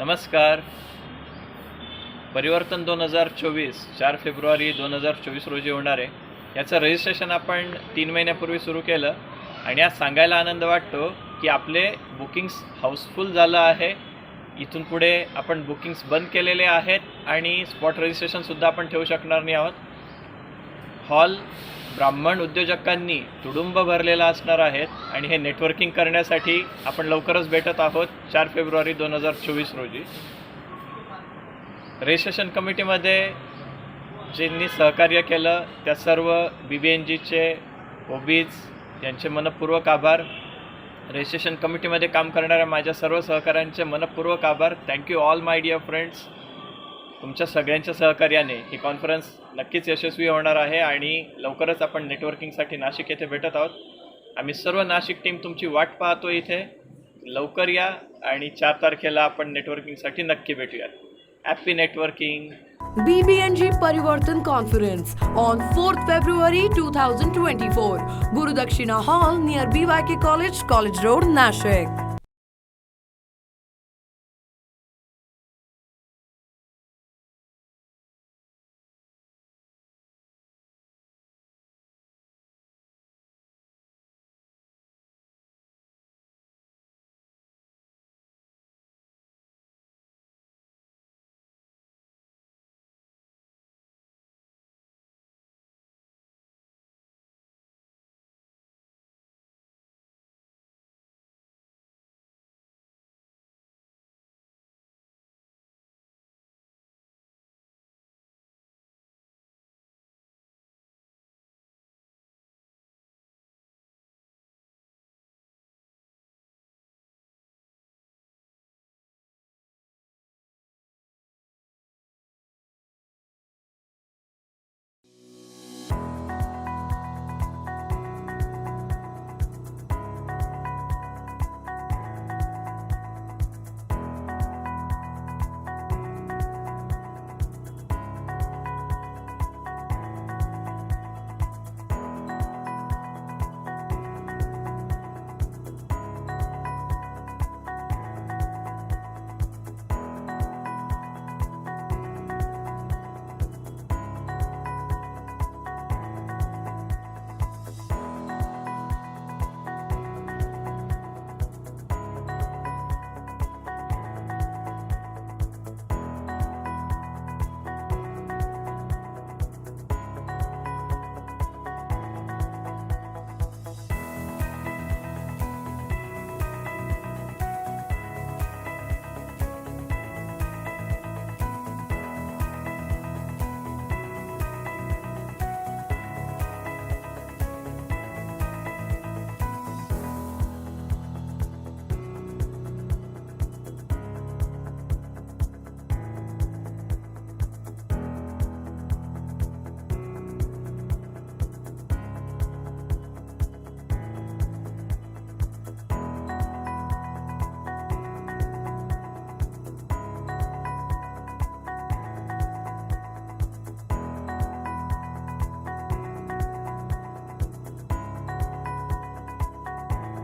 नमस्कार. परिवर्तन 2024 4 फेब्रुवारी 2024 रोजी होणार आहे. याचं रजिस्ट्रेशन आपण 3 महिन्यापूर्वी सुरू केलं आणि आज सांगायला आनंद वाटतो की आपले बुकिंग्स हाऊसफुल झालं आहे. इथून पुढे आपण बुकिंग्स बंद केलेले आहेत आणि स्पॉट रजिस्ट्रेशनसुद्धा आपण ठेवू शकणार नाही आहोत. हॉल ब्राह्मण उद्योजकांनी तुडुंब भरलेला असणार आहेत आणि हे नेटवर्किंग करण्यासाठी आपण लवकरच भेटत आहोत 4 फेब्रुवारी 2024 रोजी. रजिस्ट्रेशन कमिटीमध्ये ज्यांनी सहकार्य केलं त्या सर्व BBNGचे ओबीज यांचे मनपूर्वक आभार. रजिस्ट्रेशन कमिटीमध्ये काम करणाऱ्या माझ्या सर्व सहकाऱ्यांचे मनपूर्वक आभार. Thank you all my dear friends. तुमच्या सगळ्यांच्या सहकार्याने ही कॉन्फरन्स नक्कीच यशस्वी होणार आहे आणि लवकरच आपण नेटवर्किंगसाठी नाशिक येथे भेटत आहोत. आम्ही सर्व नाशिक टीम तुमची वाट पाहतो इथे. लवकर या आणि 4 तारखेला आपण नेटवर्किंगसाठी नक्की भेटूयात. Happy networking. BBNG Parivartan Conference on 4th February 2024. Guru Dakshina Hall near BYK College, College Road, Nashik.